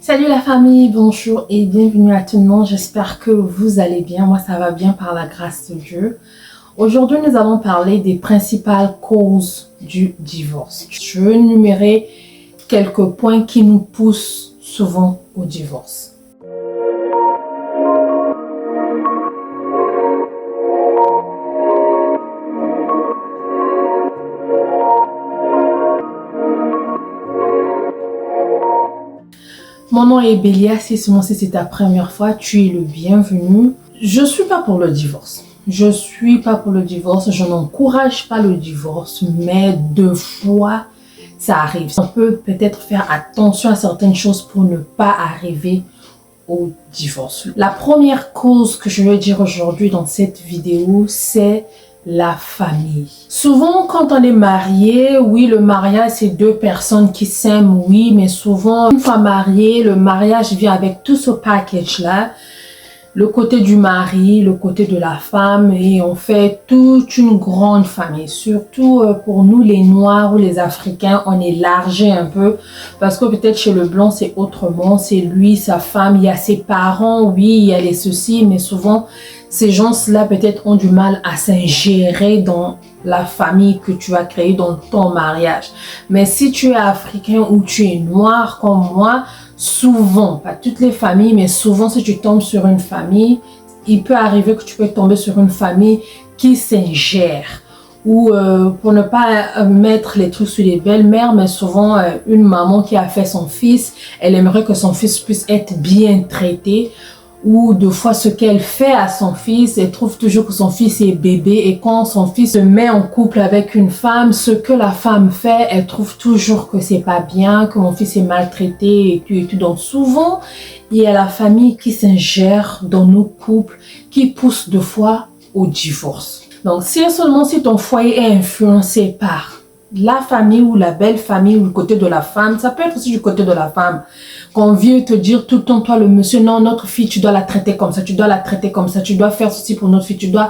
Salut la famille, bonjour et bienvenue à tout le monde. J'espère que vous allez bien. Moi, ça va bien par la grâce de Dieu. Aujourd'hui, nous allons parler des principales causes du divorce. Je veux énumérer quelques points qui nous poussent souvent au divorce. Mon nom est Bélia, si c'est ta première fois, tu es le bienvenu. Je suis pas pour le divorce. Je n'encourage pas le divorce, mais deux fois, ça arrive. On peut peut-être faire attention à certaines choses pour ne pas arriver au divorce. La première cause que je veux dire aujourd'hui dans cette vidéo, c'est la famille. Souvent, quand on est marié, oui, le mariage, c'est deux personnes qui s'aiment, oui, mais souvent, une fois marié, le mariage vient avec tout ce package-là. Le côté du mari, le côté de la femme, et on fait toute une grande famille. Surtout pour nous, les Noirs ou les Africains, on est élargi un peu, parce que peut-être chez le Blanc, c'est autrement. C'est lui, sa femme, il y a ses parents, oui, il y a les ceci, mais souvent, ces gens-là peut-être ont du mal à s'ingérer dans la famille que tu as créée dans ton mariage. Mais si tu es africain ou tu es noir comme moi, souvent, pas toutes les familles, mais souvent si tu tombes sur une famille, il peut arriver que tu peux tomber sur une famille qui s'ingère. Ou pour ne pas mettre les trucs sur les belles-mères, mais souvent une maman qui a fait son fils, elle aimerait que son fils puisse être bien traité. Ou deux fois ce qu'elle fait à son fils, elle trouve toujours que son fils est bébé, et quand son fils se met en couple avec une femme, ce que la femme fait, elle trouve toujours que c'est pas bien, que mon fils est maltraité et tout et tout. Donc souvent, il y a la famille qui s'ingère dans nos couples, qui pousse deux fois au divorce. Donc si ton foyer est influencé par la famille ou la belle famille ou le côté de la femme, ça peut être aussi du côté de la femme. Qu'on vient te dire tout le temps, toi le monsieur, non, notre fille, tu dois la traiter comme ça, tu dois la traiter comme ça, tu dois faire ceci pour notre fille, tu dois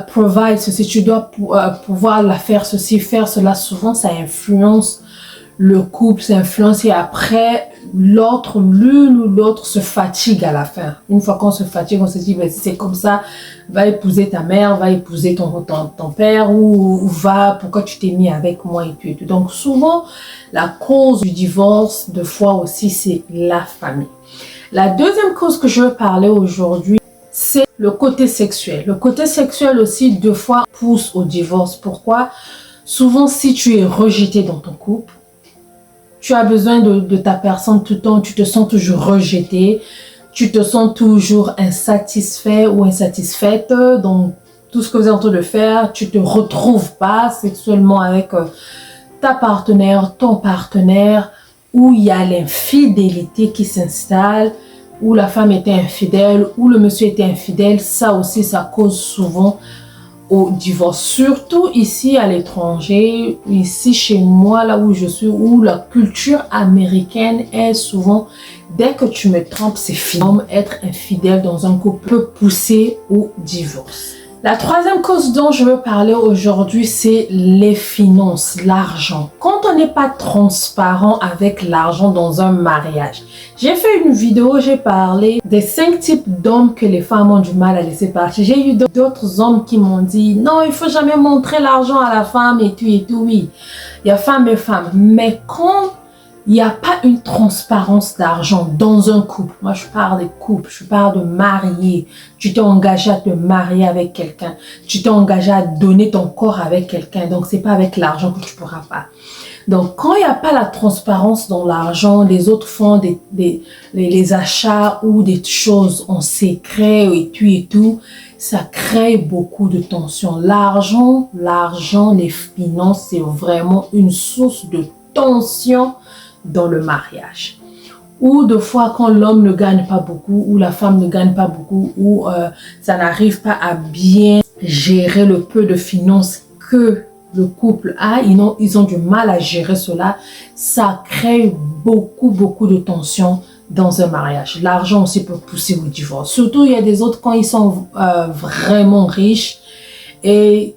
provide ceci, tu dois pouvoir la faire ceci, faire cela. Souvent, ça influence le couple, ça influence, et après, l'autre, l'une ou l'autre se fatigue à la fin. Une fois qu'on se fatigue, on se dit, ben, c'est comme ça, va épouser ta mère, va épouser ton père, ou va, pourquoi tu t'es mis avec moi et tout et tout. Donc souvent, la cause du divorce, deux fois aussi, c'est la famille. La deuxième cause que je veux parler aujourd'hui, c'est le côté sexuel. Le côté sexuel aussi, deux fois, pousse au divorce. Pourquoi? Souvent, si tu es rejeté dans ton couple, tu as besoin de ta personne tout le temps, tu te sens toujours rejeté, tu te sens toujours insatisfait ou insatisfaite dans tout ce que vous êtes en train de faire, tu te retrouves pas sexuellement avec ta partenaire, ton partenaire, où il y a l'infidélité qui s'installe, où la femme était infidèle, où le monsieur était infidèle. Ça aussi, ça cause souvent au divorce, surtout ici à l'étranger, ici chez moi, là où je suis, où la culture américaine est souvent, dès que tu me trompes, c'est fini. Être infidèle dans un couple peut pousser au divorce. La troisième cause dont je veux parler aujourd'hui, c'est les finances, l'argent. Quand on n'est pas transparent avec l'argent dans un mariage. J'ai fait une vidéo, j'ai parlé des 5 types d'hommes que les femmes ont du mal à laisser partir. J'ai eu d'autres hommes qui m'ont dit, non, il faut jamais montrer l'argent à la femme et tout, oui. Il y a femmes et femmes. Mais quand il n'y a pas une transparence d'argent dans un couple. Moi, je parle de couple, je parle de marié. Tu t'es engagé à te marier avec quelqu'un. Tu t'es engagé à donner ton corps avec quelqu'un. Donc, c'est pas avec l'argent que tu pourras pas. Donc, quand il n'y a pas la transparence dans l'argent, les autres font les achats ou des choses en secret et tout, ça crée beaucoup de tension. L'argent, les finances, c'est vraiment une source de tension dans le mariage. Ou de fois quand l'homme ne gagne pas beaucoup, ou la femme ne gagne pas beaucoup, ou ça n'arrive pas à bien gérer le peu de finances que le couple a, ils ont du mal à gérer cela, ça crée beaucoup de tension dans un mariage. L'argent aussi peut pousser au divorce. Surtout, il y a des autres quand ils sont vraiment riches et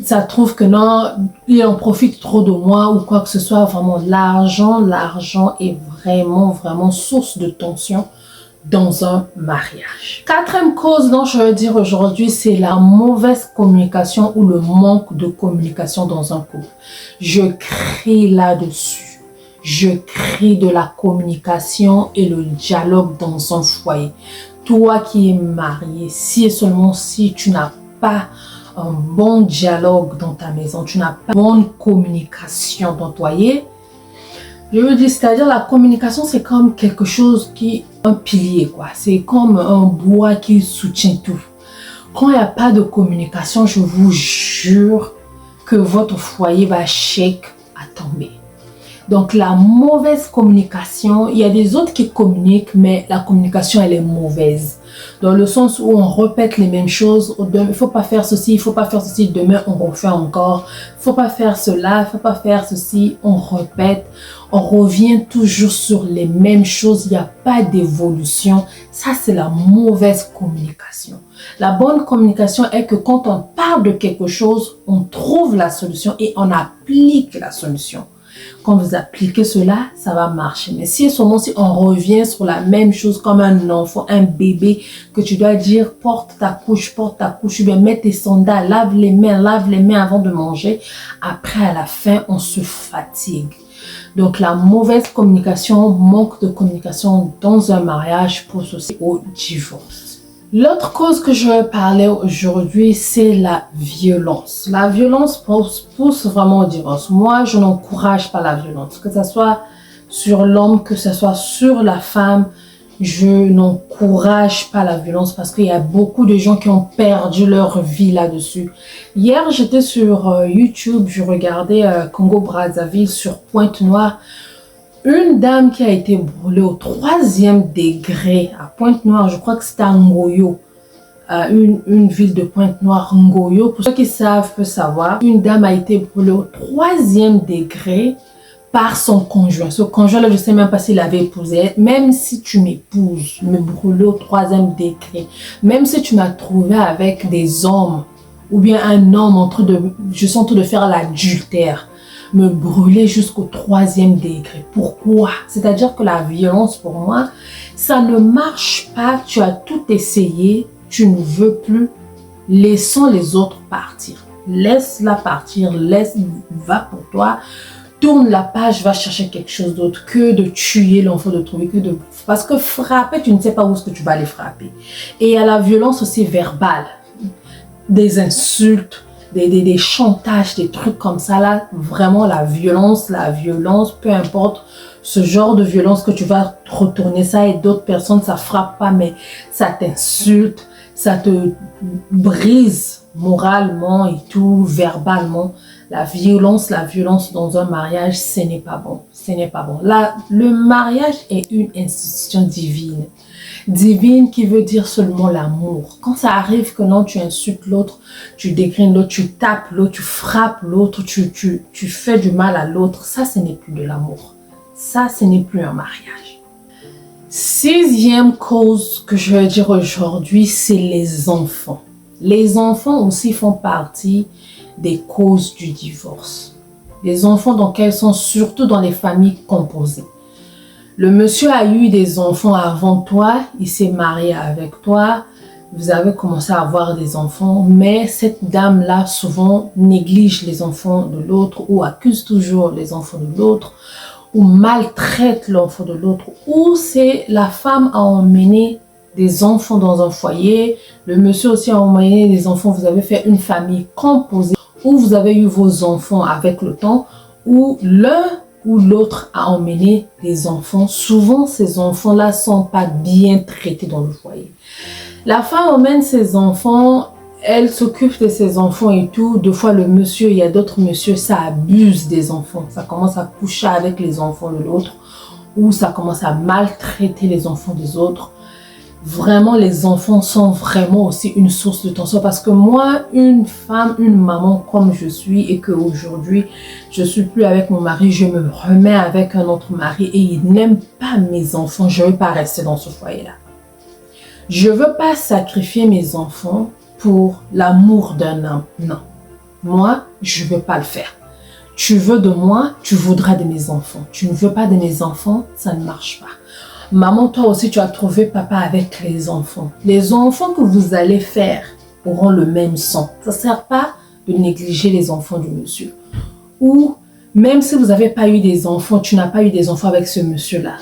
ça trouve que non, il en profite trop de moi ou quoi que ce soit. Vraiment, l'argent est vraiment source de tension dans un mariage. Quatrième cause dont je veux dire aujourd'hui, c'est la mauvaise communication ou le manque de communication dans un couple. Je crie là-dessus. Je crie de la communication et le dialogue dans un foyer. Toi qui es marié, si et seulement si tu n'as pas un bon dialogue dans ta maison, tu n'as pas une bonne communication dans ton foyer, je veux dire, c'est-à-dire la communication, c'est comme quelque chose qui, un pilier quoi. C'est comme un bois qui soutient tout. Quand il n'y a pas de communication, je vous jure que votre foyer va shake à tomber. Donc la mauvaise communication, il y a des autres qui communiquent, mais la communication elle est mauvaise. Dans le sens où on répète les mêmes choses, il ne faut pas faire ceci, il ne faut pas faire ceci, demain on refait encore, il ne faut pas faire cela, il ne faut pas faire ceci, on répète, on revient toujours sur les mêmes choses, il n'y a pas d'évolution. Ça c'est la mauvaise communication. La bonne communication est que quand on parle de quelque chose, on trouve la solution et on applique la solution. Quand vous appliquez cela, ça va marcher. Mais si seulement si on revient sur la même chose comme un enfant, un bébé, que tu dois dire porte ta couche, ou bien mets tes sandales, lave les mains avant de manger. Après, à la fin, on se fatigue. Donc, la mauvaise communication, manque de communication dans un mariage pousse aussi au divorce. L'autre cause que je vais parler aujourd'hui, c'est la violence. La violence pousse vraiment au divorce. Moi, je n'encourage pas la violence. Que ce soit sur l'homme, que ce soit sur la femme, je n'encourage pas la violence parce qu'il y a beaucoup de gens qui ont perdu leur vie là-dessus. Hier, j'étais sur YouTube, je regardais Congo-Brazzaville sur Pointe-Noire. Une dame qui a été brûlée au 3e degré à Pointe-Noire, je crois que c'était à Ngoyo, une ville de Pointe-Noire, Ngoyo. Pour ceux qui savent, peuvent savoir, une dame a été brûlée au 3e degré par son conjoint. Ce conjoint-là, je ne sais même pas s'il avait épousé. Même si tu m'épouses, me brûler au 3e degré, même si tu m'as trouvé avec des hommes, ou bien un homme je suis en train de faire l'adultère, me brûler jusqu'au 3e degré. Pourquoi? C'est-à-dire que la violence, pour moi, ça ne marche pas. Tu as tout essayé, tu ne veux plus. Laissons les autres partir. Laisse-la partir, va pour toi. Tourne la page, va chercher quelque chose d'autre que de tuer l'enfant de trouver, parce que frapper, tu ne sais pas où est-ce que tu vas les frapper. Et il y a la violence aussi verbale, des insultes, des chantages, des trucs comme ça là, vraiment la violence, peu importe ce genre de violence que tu vas retourner ça et d'autres personnes, ça frappe pas, mais ça t'insulte, ça te brise moralement et tout, verbalement. La violence dans un mariage, ce n'est pas bon. Ce n'est pas bon. Là, le mariage est une institution divine. Divine qui veut dire seulement l'amour. Quand ça arrive que non, tu insultes l'autre, tu dégrines l'autre, tu tapes l'autre, tu frappes l'autre, tu fais du mal à l'autre, ça, ce n'est plus de l'amour. Ça, ce n'est plus un mariage. 6e cause que je veux dire aujourd'hui, c'est les enfants. Les enfants aussi font partie des causes du divorce. Les enfants, donc, elles sont surtout dans les familles composées. Le monsieur a eu des enfants avant toi, il s'est marié avec toi, vous avez commencé à avoir des enfants, mais cette dame-là souvent néglige les enfants de l'autre ou accuse toujours les enfants de l'autre ou maltraite l'enfant de l'autre, ou c'est la femme a emmené des enfants dans un foyer, le monsieur aussi a emmené des enfants, vous avez fait une famille composée, où vous avez eu vos enfants avec le temps, où l'un ou l'autre a emmené des enfants. Souvent, ces enfants-là ne sont pas bien traités dans le foyer. La femme emmène ses enfants, elle s'occupe de ses enfants et tout. Deux fois, le monsieur, il y a d'autres messieurs, ça abuse des enfants. Ça commence à coucher avec les enfants de l'autre ou ça commence à maltraiter les enfants des autres. Vraiment, les enfants sont vraiment aussi une source de tension parce que moi, une femme, une maman comme je suis et qu'aujourd'hui, je suis plus avec mon mari, je me remets avec un autre mari et il n'aime pas mes enfants, je ne veux pas rester dans ce foyer-là. Je ne veux pas sacrifier mes enfants pour l'amour d'un homme, non. Moi, je ne veux pas le faire. Tu veux de moi, tu voudras de mes enfants. Tu ne veux pas de mes enfants, ça ne marche pas. Maman, toi aussi, tu as trouvé papa avec les enfants. Les enfants que vous allez faire auront le même sang. Ça ne sert pas de négliger les enfants du monsieur. Ou même si vous n'avez pas eu des enfants, tu n'as pas eu des enfants avec ce monsieur-là.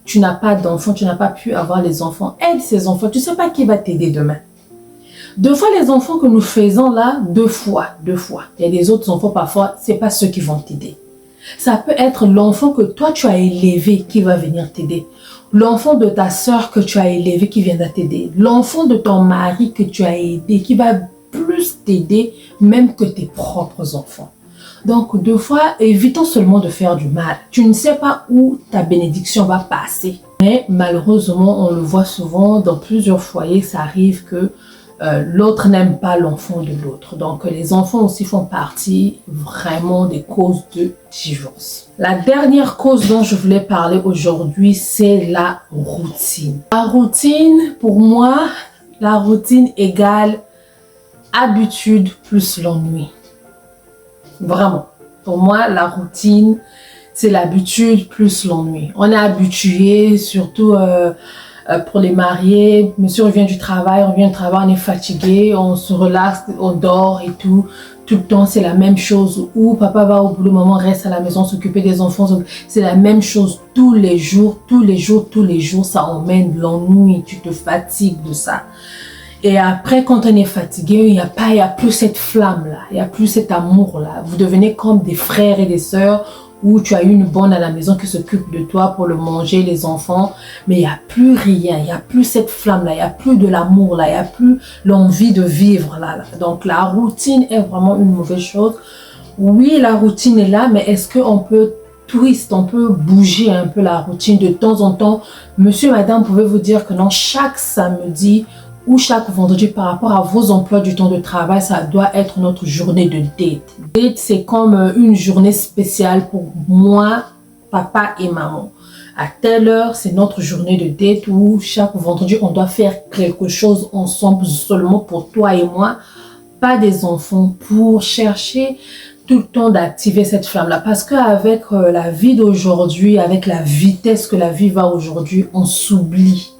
Tu n'as pas d'enfants, tu n'as pas pu avoir les enfants. Aide ces enfants. Tu ne sais pas qui va t'aider demain. Deux fois les enfants que nous faisons là, deux fois. Il y a des autres enfants parfois, ce n'est pas ceux qui vont t'aider. Ça peut être l'enfant que toi tu as élevé qui va venir t'aider. L'enfant de ta soeur que tu as élevé qui viendra t'aider. L'enfant de ton mari que tu as aidé qui va plus t'aider même que tes propres enfants. Donc, deux fois, évitons seulement de faire du mal. Tu ne sais pas où ta bénédiction va passer. Mais malheureusement, on le voit souvent dans plusieurs foyers, ça arrive que l'autre n'aime pas l'enfant de l'autre. Donc, les enfants aussi font partie vraiment des causes de divorce. La dernière cause dont je voulais parler aujourd'hui, c'est la routine. La routine, pour moi, la routine égale habitude plus l'ennui. Vraiment. Pour moi, la routine, c'est l'habitude plus l'ennui. On est habitué, surtout pour les mariés. Monsieur revient du travail, on est fatigué, on se relaxe, on dort et tout. Tout le temps, c'est la même chose. Ou papa va au boulot, maman reste à la maison, s'occuper des enfants. C'est la même chose tous les jours. Ça emmène l'ennui. Tu te fatigues de ça. Et après, quand on est fatigué, il n'y a plus cette flamme-là, il n'y a plus cet amour-là. Vous devenez comme des frères et des sœurs où tu as une bonne à la maison qui s'occupe de toi pour le manger, les enfants, mais il n'y a plus rien, il n'y a plus cette flamme-là, il n'y a plus de l'amour-là, il n'y a plus l'envie de vivre là. Donc la routine est vraiment une mauvaise chose. Oui, la routine est là, mais est-ce qu'on peut on peut bouger un peu la routine de temps en temps? Monsieur, madame, pouvez vous dire que non, chaque samedi ou chaque vendredi par rapport à vos emplois du temps de travail, ça doit être notre journée de date. Date, c'est comme une journée spéciale pour moi, papa et maman. À telle heure, c'est notre journée de date où chaque vendredi, on doit faire quelque chose ensemble seulement pour toi et moi, pas des enfants, pour chercher tout le temps d'activer cette flamme-là. Parce qu'avec la vie d'aujourd'hui, avec la vitesse que la vie va aujourd'hui, on s'oublie.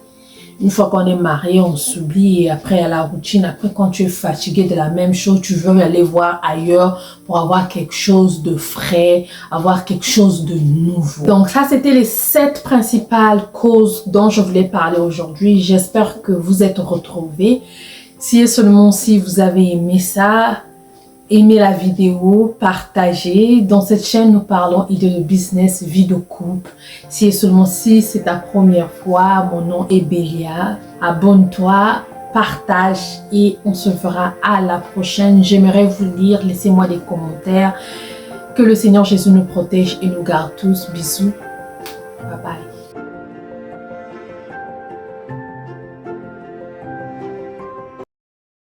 Une fois qu'on est marié, on s'oublie et après à la routine, après quand tu es fatigué de la même chose, tu veux aller voir ailleurs pour avoir quelque chose de frais, avoir quelque chose de nouveau. Donc ça, c'était les 7 principales causes dont je voulais parler aujourd'hui. J'espère que vous êtes retrouvés. Si et seulement si vous avez aimé ça, aimez la vidéo, partagez. Dans cette chaîne, nous parlons idées de business, vie de couple. Si et seulement si c'est ta première fois, mon nom est Bélia. Abonne-toi, partage et on se verra à la prochaine. J'aimerais vous lire, laissez-moi des commentaires. Que le Seigneur Jésus nous protège et nous garde tous. Bisous.